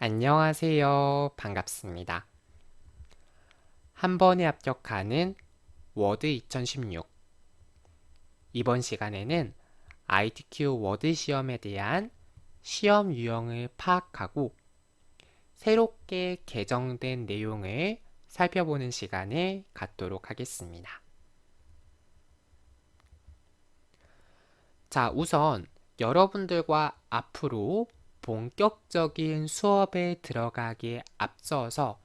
안녕하세요. 반갑습니다. 한 번에 합격하는 워드 2016. 이번 시간에는 ITQ 워드 시험에 대한 시험 유형을 파악하고 새롭게 개정된 내용을 살펴보는 시간을 갖도록 하겠습니다. 자, 우선 여러분들과 앞으로 본격적인 수업에 들어가기에 앞서서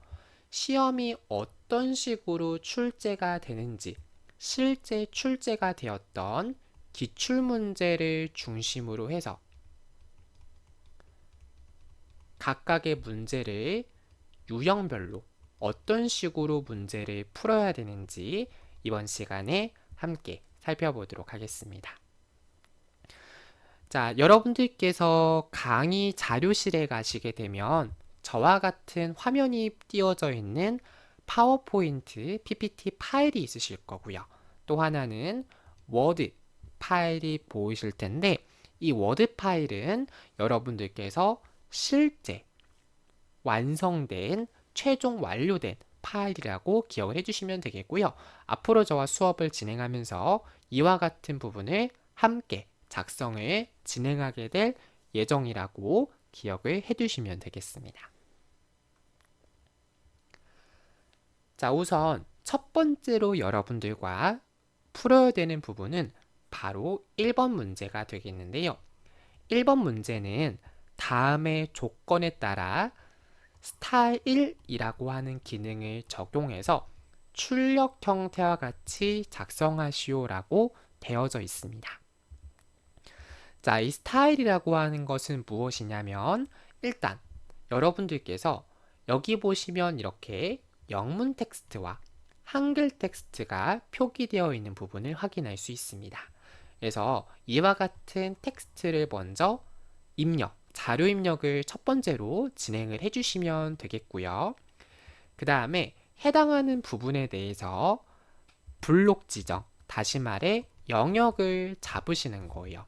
시험이 어떤 식으로 출제가 되는지, 실제 출제가 되었던 기출문제를 중심으로 해서 각각의 문제를 유형별로 어떤 식으로 문제를 풀어야 되는지 이번 시간에 함께 살펴보도록 하겠습니다. 자, 여러분들께서 강의 자료실에 가시게 되면 저와 같은 화면이 띄워져 있는 파워포인트 PPT 파일이 있으실 거고요. 또 하나는 워드 파일이 보이실 텐데 이 워드 파일은 여러분들께서 실제 완성된 최종 완료된 파일이라고 기억을 해주시면 되겠고요. 앞으로 저와 수업을 진행하면서 이와 같은 부분을 함께 작성을 진행하게 될 예정이라고 기억을 해두시면 되겠습니다. 자, 우선 첫 번째로 여러분들과 풀어야 되는 부분은 바로 1번 문제가 되겠는데요. 1번 문제는 다음의 조건에 따라 스타일이라고 하는 기능을 적용해서 출력 형태와 같이 작성하시오라고 되어져 있습니다. 자, 이 스타일이라고 하는 것은 무엇이냐면 일단 여러분들께서 여기 보시면 이렇게 영문 텍스트와 한글 텍스트가 표기되어 있는 부분을 확인할 수 있습니다. 그래서 이와 같은 텍스트를 먼저 입력, 자료 입력을 첫 번째로 진행을 해주시면 되겠고요. 그 다음에 해당하는 부분에 대해서 블록 지정, 다시 말해 영역을 잡으시는 거예요.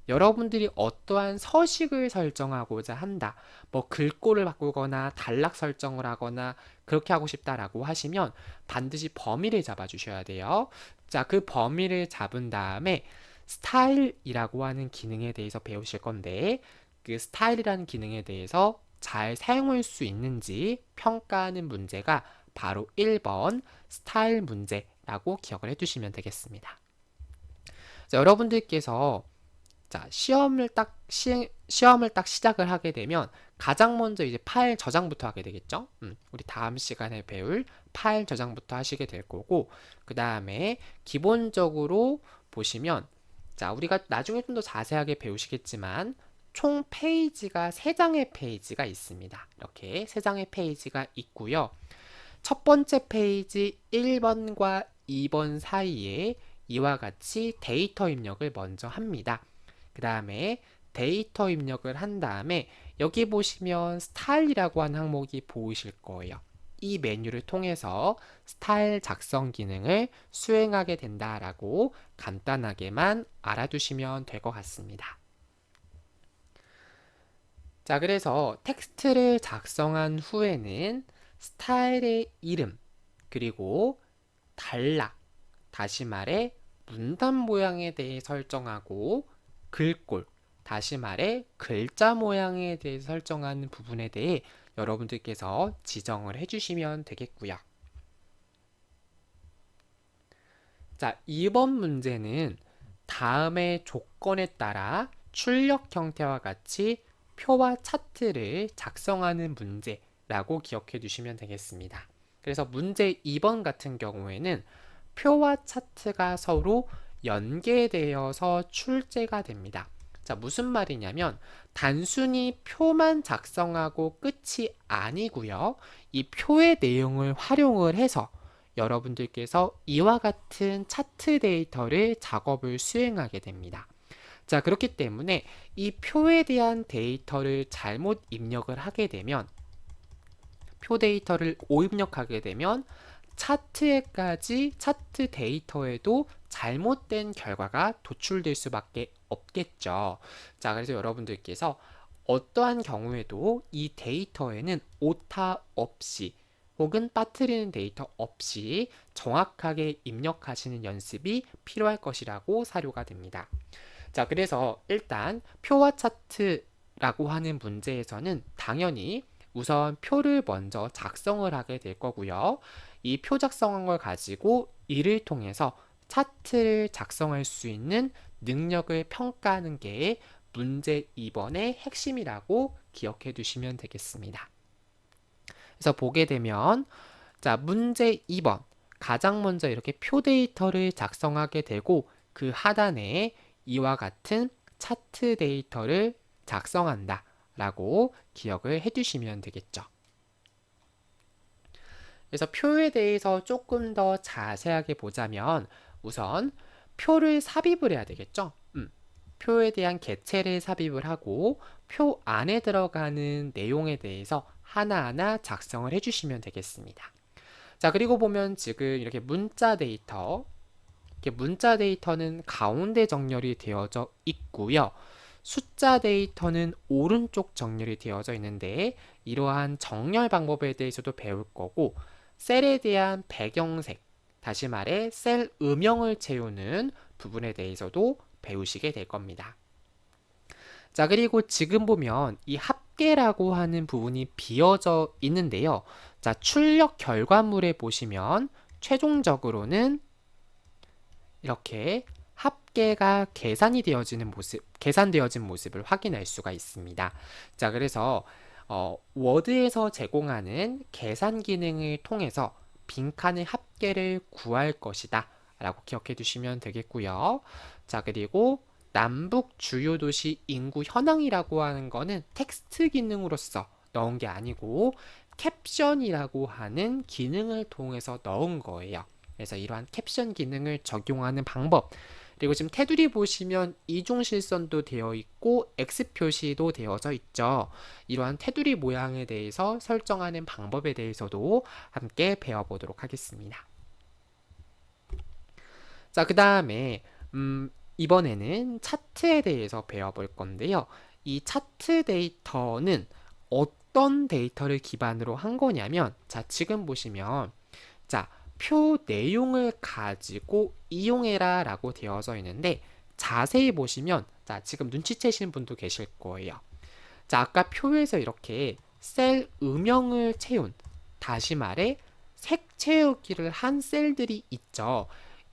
여러분들이 어떠한 서식을 설정하고자 한다, 뭐 글꼴을 바꾸거나 단락 설정을 하거나 그렇게 하고 싶다라고 하시면 반드시 범위를 잡아 주셔야 돼요. 자, 그 범위를 잡은 다음에 스타일이라고 하는 기능에 대해서 배우실 건데 그 스타일이라는 기능에 대해서 잘 사용할 수 있는지 평가하는 문제가 바로 1번 스타일 문제라고 기억을 해두시면 되겠습니다. 자, 여러분들께서 시험을 딱 시작을 하게 되면 가장 먼저 이제 파일 저장부터 하게 되겠죠. 우리 다음 시간에 배울 파일 저장부터 하시게 될 거고, 그 다음에 기본적으로 보시면 자, 우리가 나중에 좀 더 자세하게 배우시겠지만 총 페이지가 3장의 페이지가 있습니다. 이렇게 3장의 페이지가 있고요. 첫 번째 페이지 1번과 2번 사이에 이와 같이 데이터 입력을 먼저 합니다. 그 다음에 데이터 입력을 한 다음에 여기 보시면 스타일이라고 하는 항목이 보이실 거예요. 이 메뉴를 통해서 스타일 작성 기능을 수행하게 된다라고 간단하게만 알아두시면 될 것 같습니다. 자, 그래서 텍스트를 작성한 후에는 스타일의 이름, 그리고 단락, 다시 말해 문단 모양에 대해 설정하고 글꼴, 다시 말해 글자 모양에 대해 설정하는 부분에 대해 여러분들께서 지정을 해주시면 되겠고요. 자, 2번 문제는 다음의 조건에 따라 출력 형태와 같이 표와 차트를 작성하는 문제라고 기억해 두시면 되겠습니다. 그래서 문제 2번 같은 경우에는 표와 차트가 서로 연계되어서 출제가 됩니다. 자, 무슨 말이냐면 단순히 표만 작성하고 끝이 아니고요. 이 표의 내용을 활용을 해서 여러분들께서 이와 같은 차트 데이터를 작업을 수행하게 됩니다. 자, 그렇기 때문에 이 표에 대한 데이터를 잘못 입력을 하게 되면 표 데이터를 오입력하게 되면 차트에까지 차트 데이터에도 잘못된 결과가 도출될 수밖에 없겠죠. 자, 그래서 여러분들께서 어떠한 경우에도 이 데이터에는 오타 없이 혹은 빠뜨리는 데이터 없이 정확하게 입력하시는 연습이 필요할 것이라고 사료가 됩니다. 자, 그래서 일단 표와 차트라고 하는 문제에서는 당연히 우선 표를 먼저 작성을 하게 될 거고요. 이 표 작성한 걸 가지고 이를 통해서 차트를 작성할 수 있는 능력을 평가하는 게 문제 2번의 핵심이라고 기억해 두시면 되겠습니다. 그래서 보게 되면 자, 문제 2번. 가장 먼저 이렇게 표 데이터를 작성하게 되고 그 하단에 이와 같은 차트 데이터를 작성한다 라고 기억을 해 두시면 되겠죠. 그래서 표에 대해서 조금 더 자세하게 보자면 우선 표를 삽입을 해야 되겠죠. 표에 대한 개체를 삽입을 하고 표 안에 들어가는 내용에 대해서 하나하나 작성을 해주시면 되겠습니다. 자, 그리고 보면 지금 이렇게 문자 데이터, 이렇게 문자 데이터는 가운데 정렬이 되어져 있고요. 숫자 데이터는 오른쪽 정렬이 되어져 있는데 이러한 정렬 방법에 대해서도 배울 거고 셀에 대한 배경색, 다시 말해 셀 음영을 채우는 부분에 대해서도 배우시게 될 겁니다. 자, 그리고 지금 보면 이 합계라고 하는 부분이 비어져 있는데요. 자, 출력 결과물에 보시면 최종적으로는 이렇게 합계가 계산되어진 모습을 확인할 수가 있습니다. 자, 그래서 워드에서 제공하는 계산 기능을 통해서 빈칸의 합계를 구할 것이다 라고 기억해 두시면 되겠고요. 자, 그리고 남북 주요 도시 인구 현황이라고 하는 거는 텍스트 기능으로서 넣은 게 아니고 캡션이라고 하는 기능을 통해서 넣은 거예요. 그래서 이러한 캡션 기능을 적용하는 방법, 그리고 지금 테두리 보시면 이중실선도 되어 있고 X 표시도 되어져 있죠. 이러한 테두리 모양에 대해서 설정하는 방법에 대해서도 함께 배워보도록 하겠습니다. 자, 그 다음에 이번에는 차트에 대해서 배워볼 건데요. 이 차트 데이터는 어떤 데이터를 기반으로 한 거냐면, 자, 지금 보시면, 자, 표 내용을 가지고 이용해라 라고 되어져 있는데, 자세히 보시면, 자, 지금 눈치채시는 분도 계실 거예요. 자, 아까 표에서 이렇게 셀 음영을 채운, 다시 말해, 색 채우기를 한 셀들이 있죠.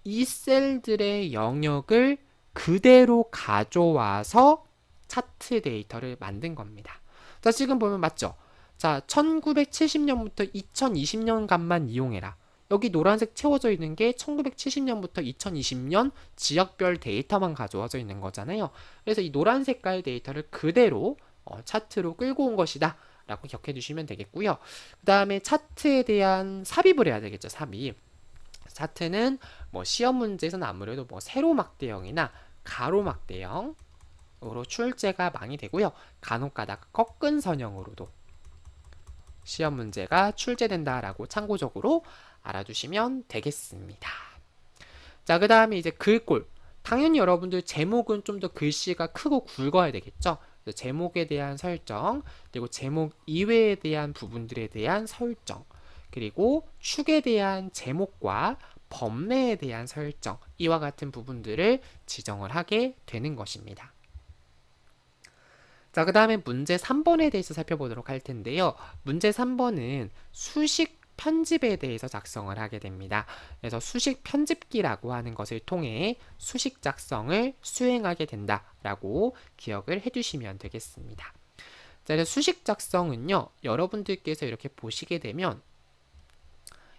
이 셀들의 영역을 그대로 가져와서 차트 데이터를 만든 겁니다. 자, 지금 보면 맞죠? 자, 1970년부터 2020년간만 이용해라. 여기 노란색 채워져 있는 게 1970년부터 2020년 지역별 데이터만 가져와져 있는 거잖아요. 그래서 이 노란 색깔 데이터를 그대로 차트로 끌고 온 것이다 라고 기억해 주시면 되겠고요. 그 다음에 차트에 대한 삽입을 해야 되겠죠. 삽입. 차트는 뭐 시험 문제에서는 아무래도 뭐 세로막대형이나 가로막대형으로 출제가 많이 되고요. 간혹가다가 꺾은 선형으로도 시험 문제가 출제된다라고 참고적으로 알아두시면 되겠습니다. 자, 그 다음에 이제 글꼴. 당연히 여러분들 제목은 좀 더 글씨가 크고 굵어야 되겠죠. 제목에 대한 설정, 그리고 제목 이외에 대한 부분들에 대한 설정, 그리고 축에 대한 제목과 범례에 대한 설정, 이와 같은 부분들을 지정을 하게 되는 것입니다. 자, 그 다음에 문제 3번에 대해서 살펴보도록 할 텐데요. 문제 3번은 수식 편집에 대해서 작성을 하게 됩니다. 그래서 수식 편집기라고 하는 것을 통해 수식 작성을 수행하게 된다라고 기억을 해두시면 되겠습니다. 자, 그래서 수식 작성은요, 여러분들께서 이렇게 보시게 되면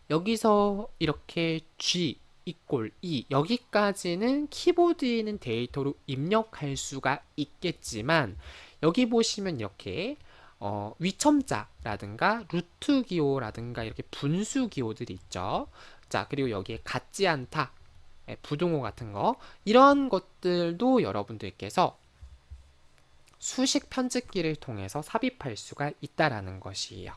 여기서 이렇게 G 이꼴 E 여기까지는 키보드에 있는 데이터로 입력할 수가 있겠지만 여기 보시면 이렇게 위첨자라든가 루트 기호라든가 이렇게 분수 기호들이 있죠. 자, 그리고 여기에 같지 않다, 부등호 같은 거, 이런 것들도 여러분들께서 수식 편집기를 통해서 삽입할 수가 있다라는 것이에요.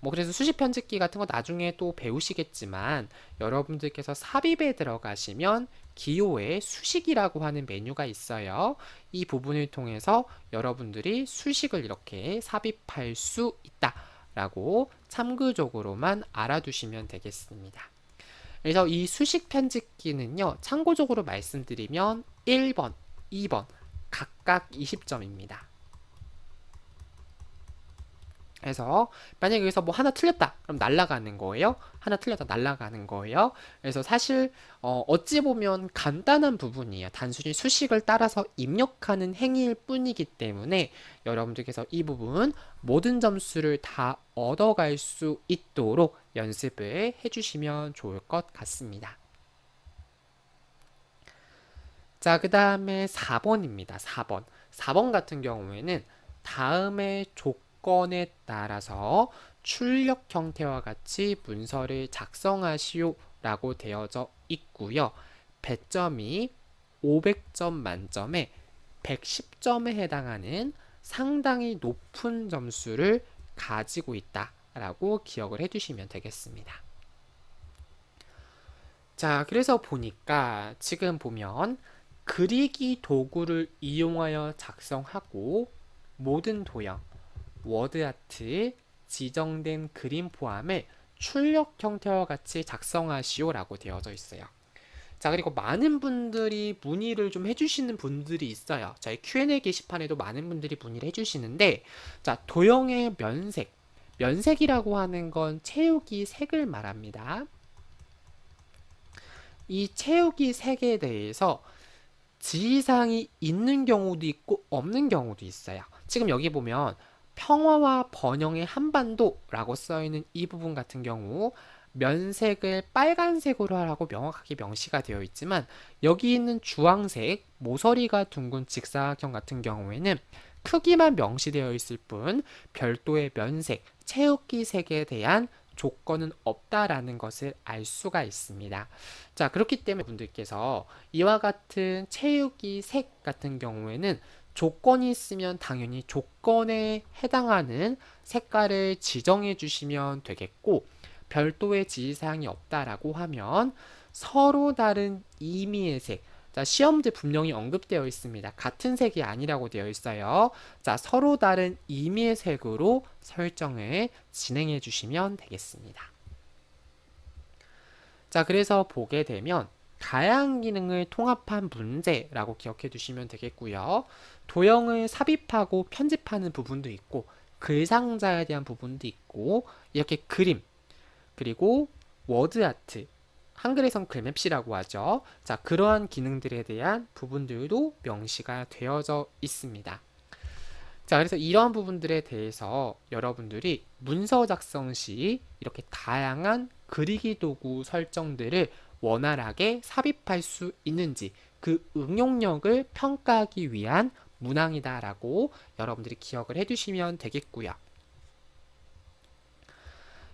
뭐 그래서 수식 편집기 같은 거 나중에 또 배우시겠지만 여러분들께서 삽입에 들어가시면 기호에 수식이라고 하는 메뉴가 있어요. 이 부분을 통해서 여러분들이 수식을 이렇게 삽입할 수 있다라고 참고적으로만 알아두시면 되겠습니다. 그래서 이 수식 편집기는요, 참고적으로 말씀드리면 1번, 2번 각각 20점입니다. 그래서 만약에 여기서 뭐 하나 틀렸다 그럼 날아가는 거예요. 하나 틀렸다 날아가는 거예요. 그래서 사실 어찌 보면 간단한 부분이에요. 단순히 수식을 따라서 입력하는 행위일 뿐이기 때문에 여러분들께서 이 부분 모든 점수를 다 얻어갈 수 있도록 연습을 해주시면 좋을 것 같습니다. 자, 그 다음에 4번입니다. 4번. 4번 같은 경우에는 다음의 조건에 따라서 출력 형태와 같이 문서를 작성하시오 라고 되어져 있고요. 배점이 500점 만점에 110점에 해당하는 상당히 높은 점수를 가지고 있다라고 기억을 해두시면 되겠습니다. 자, 그래서 보니까 지금 보면 그리기 도구를 이용하여 작성하고 모든 도형, 워드아트, 지정된 그림 포함을 출력 형태와 같이 작성하시오 라고 되어져 있어요. 자, 그리고 많은 분들이 문의를 좀 해주시는 분들이 있어요. 저희 Q&A 게시판에도 많은 분들이 문의를 해주시는데, 자, 도형의 면색. 면색이라고 하는 건 채우기 색을 말합니다. 이 채우기 색에 대해서 지시사항이 있는 경우도 있고 없는 경우도 있어요. 지금 여기 보면 평화와 번영의 한반도라고 써있는 이 부분 같은 경우 면색을 빨간색으로 하라고 명확하게 명시가 되어 있지만 여기 있는 주황색 모서리가 둥근 직사각형 같은 경우에는 크기만 명시되어 있을 뿐 별도의 면색, 채우기 색에 대한 조건은 없다라는 것을 알 수가 있습니다. 자, 그렇기 때문에 분들께서 이와 같은 채우기 색 같은 경우에는 조건이 있으면 당연히 조건에 해당하는 색깔을 지정해 주시면 되겠고 별도의 지시사항이 없다라고 하면 서로 다른 의미의 색, 자, 시험제 분명히 언급되어 있습니다. 같은 색이 아니라고 되어 있어요. 자, 서로 다른 의미의 색으로 설정을 진행해 주시면 되겠습니다. 자, 그래서 보게 되면 다양한 기능을 통합한 문제라고 기억해 두시면 되겠고요. 도형을 삽입하고 편집하는 부분도 있고 글상자에 대한 부분도 있고 이렇게 그림 그리고 워드아트 한글에선 글맵시라고 하죠. 자, 그러한 기능들에 대한 부분들도 명시가 되어져 있습니다. 자, 그래서 이러한 부분들에 대해서 여러분들이 문서 작성 시 이렇게 다양한 그리기 도구 설정들을 원활하게 삽입할 수 있는지 그 응용력을 평가하기 위한 문항이다라고 여러분들이 기억을 해두시면 되겠고요.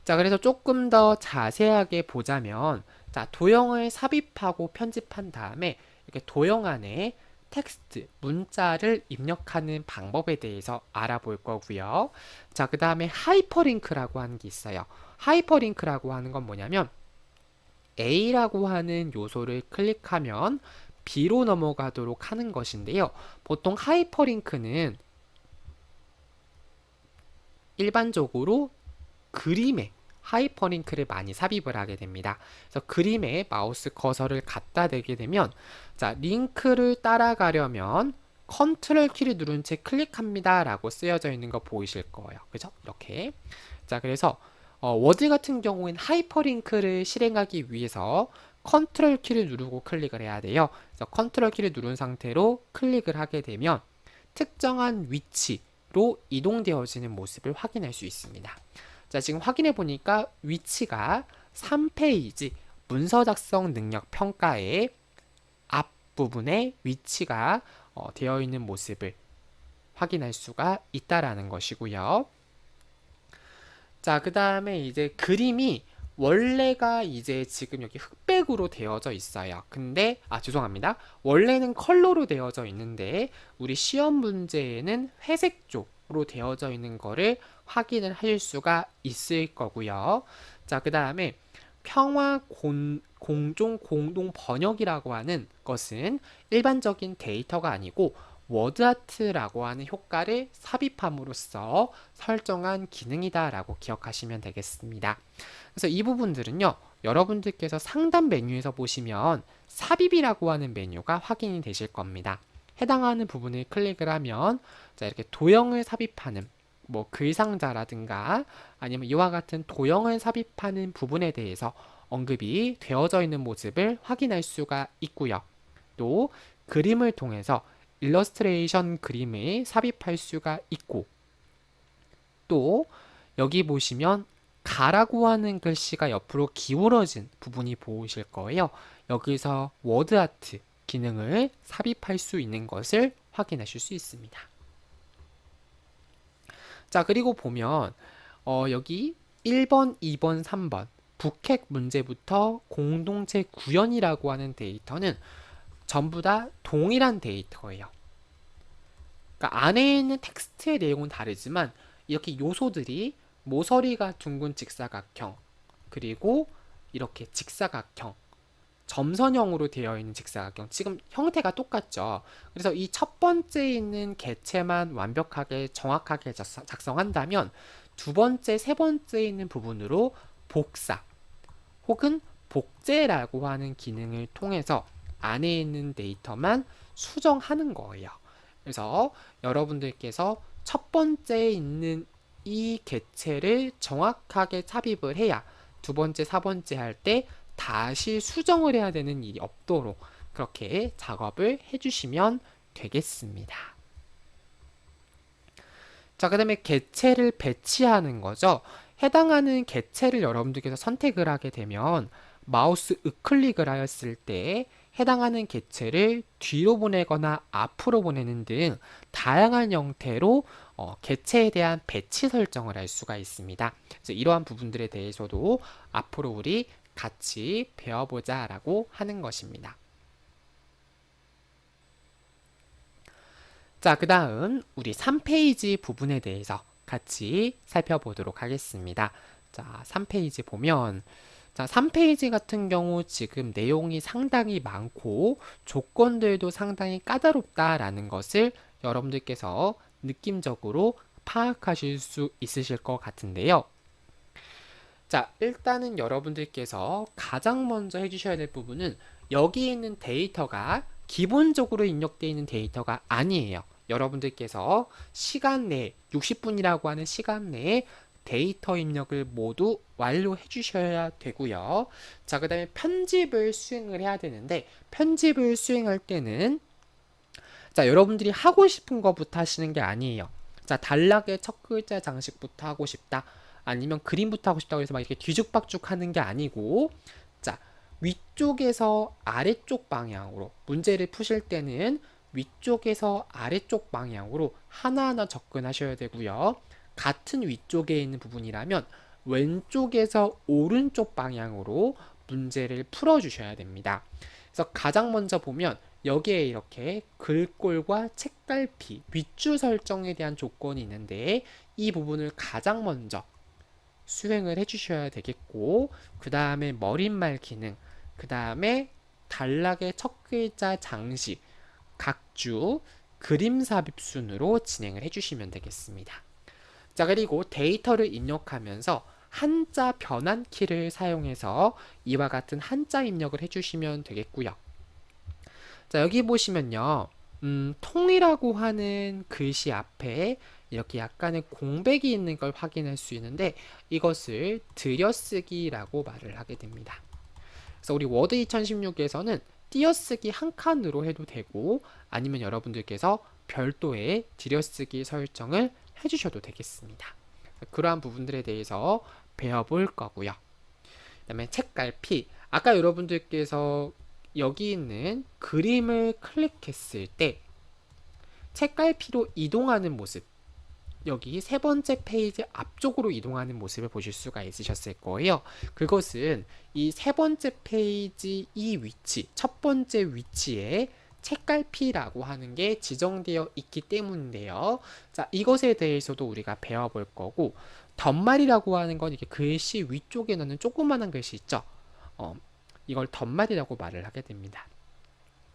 자, 그래서 조금 더 자세하게 보자면 자, 도형을 삽입하고 편집한 다음에 이렇게 도형 안에 텍스트, 문자를 입력하는 방법에 대해서 알아볼 거고요. 자, 그 다음에 하이퍼링크라고 하는 게 있어요. 하이퍼링크라고 하는 건 뭐냐면 A라고 하는 요소를 클릭하면 B로 넘어가도록 하는 것인데요. 보통 하이퍼링크는 일반적으로 그림에 하이퍼링크를 많이 삽입을 하게 됩니다. 그래서 그림에 마우스 커서를 갖다 대게 되면 자, 링크를 따라가려면 컨트롤 키를 누른 채 클릭합니다 라고 쓰여져 있는 거 보이실 거예요. 그죠? 이렇게. 자, 그래서 워드 같은 경우에는 하이퍼링크를 실행하기 위해서 컨트롤 키를 누르고 클릭을 해야 돼요. 그래서 컨트롤 키를 누른 상태로 클릭을 하게 되면 특정한 위치로 이동되어지는 모습을 확인할 수 있습니다. 자, 지금 확인해 보니까 위치가 3페이지 문서 작성 능력 평가의 앞부분에 위치가 되어 있는 모습을 확인할 수가 있다라는 것이고요. 자, 그 다음에 이제 그림이 원래가 이제 지금 여기 흑백으로 되어져 있어요. 근데, 죄송합니다. 원래는 컬러로 되어져 있는데, 우리 시험 문제에는 회색 쪽으로 되어져 있는 거를 확인을 하실 수가 있을 거고요. 자, 그 다음에 평화 공종 공동 번역이라고 하는 것은 일반적인 데이터가 아니고 워드아트라고 하는 효과를 삽입함으로써 설정한 기능이다라고 기억하시면 되겠습니다. 그래서 이 부분들은요, 여러분들께서 상단 메뉴에서 보시면 삽입이라고 하는 메뉴가 확인이 되실 겁니다. 해당하는 부분을 클릭을 하면 자, 이렇게 도형을 삽입하는 뭐 글상자라든가 아니면 이와 같은 도형을 삽입하는 부분에 대해서 언급이 되어져 있는 모습을 확인할 수가 있고요. 또 그림을 통해서 일러스트레이션 그림을 삽입할 수가 있고, 또 여기 보시면 가라고 하는 글씨가 옆으로 기울어진 부분이 보이실 거예요. 여기서 워드아트 기능을 삽입할 수 있는 것을 확인하실 수 있습니다. 자, 그리고 보면 여기 1번, 2번, 3번 북핵 문제부터 공동체 구현이라고 하는 데이터는 전부 다 동일한 데이터예요. 그러니까 안에 있는 텍스트의 내용은 다르지만 이렇게 요소들이 모서리가 둥근 직사각형, 그리고 이렇게 직사각형, 점선형으로 되어 있는 직사각형, 지금 형태가 똑같죠. 그래서 이 첫 번째 있는 개체만 완벽하게 정확하게 작성한다면 두 번째, 세 번째 있는 부분으로 복사 혹은 복제라고 하는 기능을 통해서 안에 있는 데이터만 수정하는 거예요. 그래서 여러분들께서 첫 번째 있는 이 개체를 정확하게 삽입을 해야 두 번째, 사 번째 할 때 다시 수정을 해야 되는 일이 없도록 그렇게 작업을 해주시면 되겠습니다. 자, 그 다음에 개체를 배치하는 거죠. 해당하는 개체를 여러분들께서 선택을 하게 되면 마우스 우클릭을 하였을 때 해당하는 개체를 뒤로 보내거나 앞으로 보내는 등 다양한 형태로 개체에 대한 배치 설정을 할 수가 있습니다. 그래서 이러한 부분들에 대해서도 앞으로 우리 같이 배워보자 라고 하는 것입니다. 자, 그 다음 우리 3페이지 부분에 대해서 같이 살펴보도록 하겠습니다. 자, 3페이지 보면 자, 3페이지 같은 경우 지금 내용이 상당히 많고 조건들도 상당히 까다롭다라는 것을 여러분들께서 느낌적으로 파악하실 수 있으실 것 같은데요. 자, 일단은 여러분들께서 가장 먼저 해주셔야 될 부분은 여기 있는 데이터가 기본적으로 입력되어 있는 데이터가 아니에요. 여러분들께서 시간 내에 60분이라고 하는 시간 내에 데이터 입력을 모두 완료해 주셔야 되고요. 자, 그 다음에 편집을 수행을 해야 되는데 편집을 수행할 때는 자, 여러분들이 하고 싶은 것부터 하시는 게 아니에요. 자, 단락의 첫 글자 장식부터 하고 싶다. 아니면 그림부터 하고 싶다고 해서 막 이렇게 뒤죽박죽 하는 게 아니고 자, 위쪽에서 아래쪽 방향으로 문제를 푸실 때는 위쪽에서 아래쪽 방향으로 하나하나 접근하셔야 되고요. 같은 위쪽에 있는 부분이라면 왼쪽에서 오른쪽 방향으로 문제를 풀어주셔야 됩니다. 그래서 가장 먼저 보면 여기에 이렇게 글꼴과 책갈피, 윗줄 설정에 대한 조건이 있는데 이 부분을 가장 먼저 수행을 해주셔야 되겠고 그 다음에 머릿말 기능, 그 다음에 단락의 첫 글자 장식, 각주, 그림 삽입 순으로 진행을 해주시면 되겠습니다. 자, 그리고 데이터를 입력하면서 한자 변환키를 사용해서 이와 같은 한자 입력을 해주시면 되겠고요. 자, 여기 보시면요. 통이라고 하는 글씨 앞에 이렇게 약간의 공백이 있는 걸 확인할 수 있는데 이것을 들여쓰기라고 말을 하게 됩니다. 그래서 우리 워드 2016에서는 띄어쓰기 한 칸으로 해도 되고 아니면 여러분들께서 별도의 들여쓰기 설정을 해주셔도 되겠습니다. 그러한 부분들에 대해서 배워볼 거고요. 그 다음에 책갈피, 아까 여러분들께서 여기 있는 그림을 클릭했을 때 책갈피로 이동하는 모습, 여기 세 번째 페이지 앞쪽으로 이동하는 모습을 보실 수가 있으셨을 거예요. 그것은 이 세 번째 페이지 이 위치, 첫 번째 위치에 책갈피라고 하는 게 지정되어 있기 때문인데요. 자, 이것에 대해서도 우리가 배워볼 거고, 덧말이라고 하는 건 이렇게 글씨 위쪽에 넣는 조그마한 글씨 있죠. 이걸 덧말이라고 말을 하게 됩니다.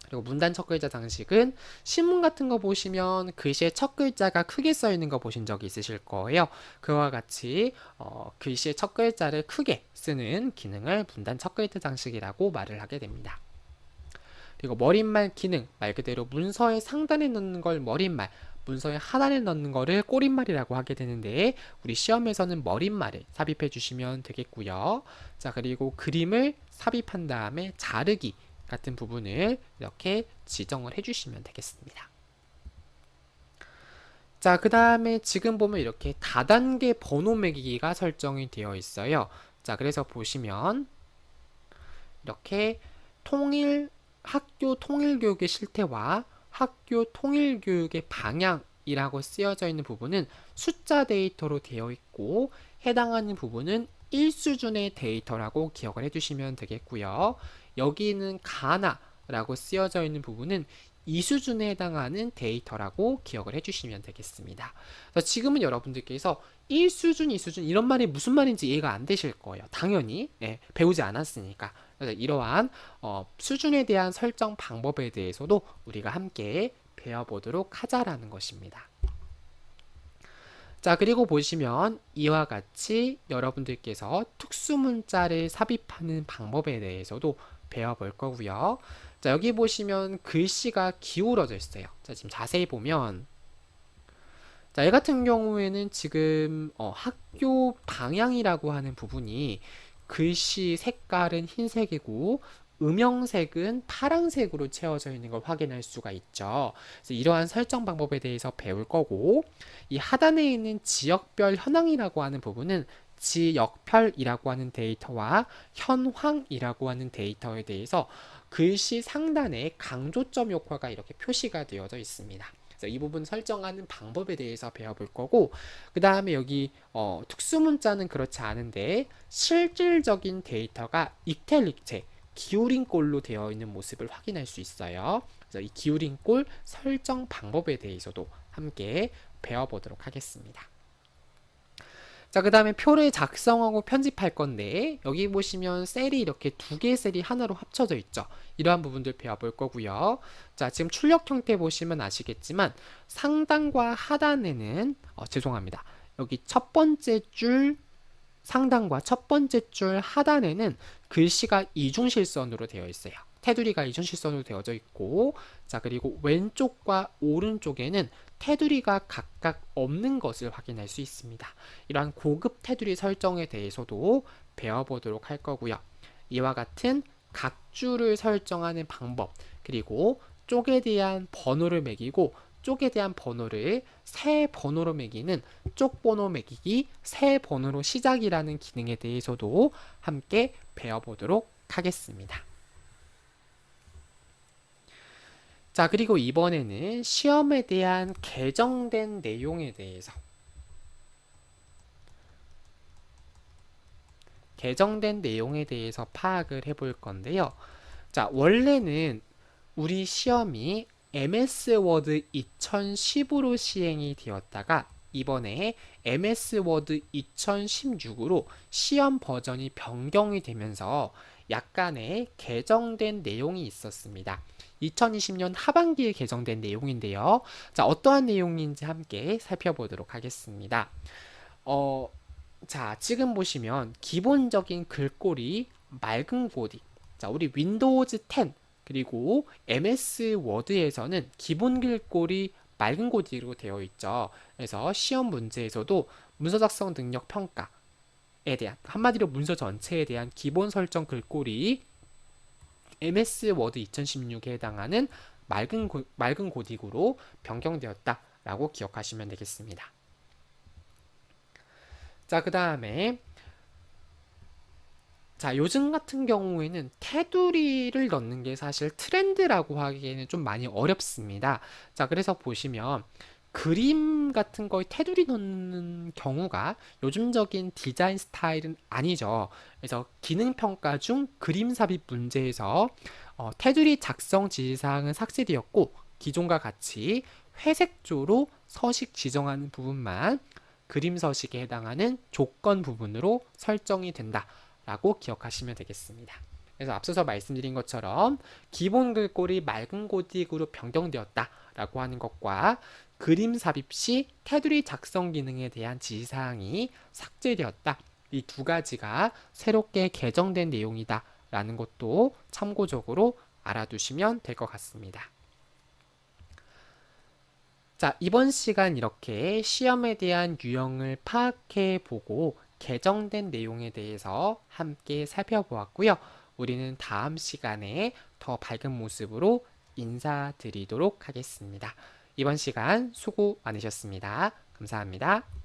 그리고 문단 첫 글자 장식은 신문 같은 거 보시면 글씨의 첫 글자가 크게 써 있는 거 보신 적이 있으실 거예요. 그와 같이 글씨의 첫 글자를 크게 쓰는 기능을 문단 첫 글자 장식이라고 말을 하게 됩니다. 그리고 머릿말 기능, 말 그대로 문서의 상단에 넣는 걸 머릿말, 문서의 하단에 넣는 거를 꼬릿말이라고 하게 되는데, 우리 시험에서는 머릿말을 삽입해 주시면 되겠고요. 자, 그리고 그림을 삽입한 다음에 자르기 같은 부분을 이렇게 지정을 해주시면 되겠습니다. 자, 그 다음에 지금 보면 이렇게 다단계 번호 매기기가 설정이 되어 있어요. 자, 그래서 보시면 이렇게 학교 통일교육의 실태와 학교 통일교육의 방향이라고 쓰여져 있는 부분은 숫자 데이터로 되어 있고, 해당하는 부분은 1수준의 데이터라고 기억을 해주시면 되겠고요. 여기는 가나라고 쓰여져 있는 부분은 2수준에 해당하는 데이터라고 기억을 해주시면 되겠습니다. 그래서 지금은 여러분들께서 1수준, 2수준 이런 말이 무슨 말인지 이해가 안 되실 거예요. 당연히 배우지 않았으니까. 그래서 이러한 수준에 대한 설정 방법에 대해서도 우리가 함께 배워보도록 하자라는 것입니다. 자, 그리고 보시면 이와 같이 여러분들께서 특수문자를 삽입하는 방법에 대해서도 배워볼 거고요. 자, 여기 보시면 글씨가 기울어져 있어요. 자, 지금 자세히 보면, 자, 이 같은 경우에는 지금 학교 방향이라고 하는 부분이 글씨 색깔은 흰색이고 음영색은 파란색으로 채워져 있는 걸 확인할 수가 있죠. 그래서 이러한 설정 방법에 대해서 배울 거고, 이 하단에 있는 지역별 현황이라고 하는 부분은 지역별이라고 하는 데이터와 현황이라고 하는 데이터에 대해서 글씨 상단에 강조점 효과가 이렇게 표시가 되어져 있습니다. 그래서 이 부분 설정하는 방법에 대해서 배워볼 거고, 그 다음에 여기 특수문자는 그렇지 않은데 실질적인 데이터가 이탈릭체 기울인 꼴로 되어 있는 모습을 확인할 수 있어요. 그래서 이 기울인 꼴 설정 방법에 대해서도 함께 배워보도록 하겠습니다. 자, 그 다음에 표를 작성하고 편집할 건데, 여기 보시면 셀이 이렇게 두 개의 셀이 하나로 합쳐져 있죠. 이러한 부분들 배워볼 거고요. 자, 지금 출력 형태 보시면 아시겠지만 상단과 하단에는 죄송합니다. 여기 첫 번째 줄 상단과 첫 번째 줄 하단에는 글씨가 이중실선으로 되어 있어요. 테두리가 이중실선으로 되어져 있고, 자, 그리고 왼쪽과 오른쪽에는 테두리가 각각 없는 것을 확인할 수 있습니다. 이러한 고급 테두리 설정에 대해서도 배워보도록 할 거고요. 이와 같은 각줄을 설정하는 방법, 그리고 쪽에 대한 번호를 매기고 쪽에 대한 번호를 새 번호로 매기는 쪽 번호 매기기 새 번호로 시작이라는 기능에 대해서도 함께 배워보도록 하겠습니다. 자, 그리고 이번에는 시험에 대한 개정된 내용에 대해서 파악을 해볼 건데요. 자, 원래는 우리 시험이 MS 워드 2010으로 시행이 되었다가 이번에 MS 워드 2016으로 시험 버전이 변경이 되면서 약간의 개정된 내용이 있었습니다. 2020년 하반기에 개정된 내용인데요. 자, 어떠한 내용인지 함께 살펴보도록 하겠습니다. 자, 지금 보시면 기본적인 글꼴이 맑은 고딕. 자, 우리 윈도우즈 10 그리고 MS 워드에서는 기본 글꼴이 맑은 고딕으로 되어 있죠. 그래서 시험 문제에서도 문서 작성 능력 평가에 대한, 한마디로 문서 전체에 대한 기본 설정 글꼴이 MS 워드 2016에 해당하는 맑은 고딕으로 변경되었다라고 기억하시면 되겠습니다. 자, 그 다음에 자, 요즘 같은 경우에는 테두리를 넣는 게 사실 트렌드라고 하기에는 좀 많이 어렵습니다. 자, 그래서 보시면 그림 같은 거에 테두리 넣는 경우가 요즘적인 디자인 스타일은 아니죠. 그래서 기능 평가 중 그림 삽입 문제에서 테두리 작성 지시사항은 삭제되었고 기존과 같이 회색조로 서식 지정하는 부분만 그림 서식에 해당하는 조건 부분으로 설정이 된다라고 기억하시면 되겠습니다. 그래서 앞서서 말씀드린 것처럼 기본 글꼴이 맑은 고딕으로 변경되었다라고 하는 것과 그림 삽입 시 테두리 작성 기능에 대한 지시사항이 삭제되었다. 이 두 가지가 새롭게 개정된 내용이다라는 것도 참고적으로 알아두시면 될 것 같습니다. 자, 이번 시간 이렇게 시험에 대한 유형을 파악해 보고 개정된 내용에 대해서 함께 살펴보았고요. 우리는 다음 시간에 더 밝은 모습으로 인사드리도록 하겠습니다. 이번 시간 수고 많으셨습니다. 감사합니다.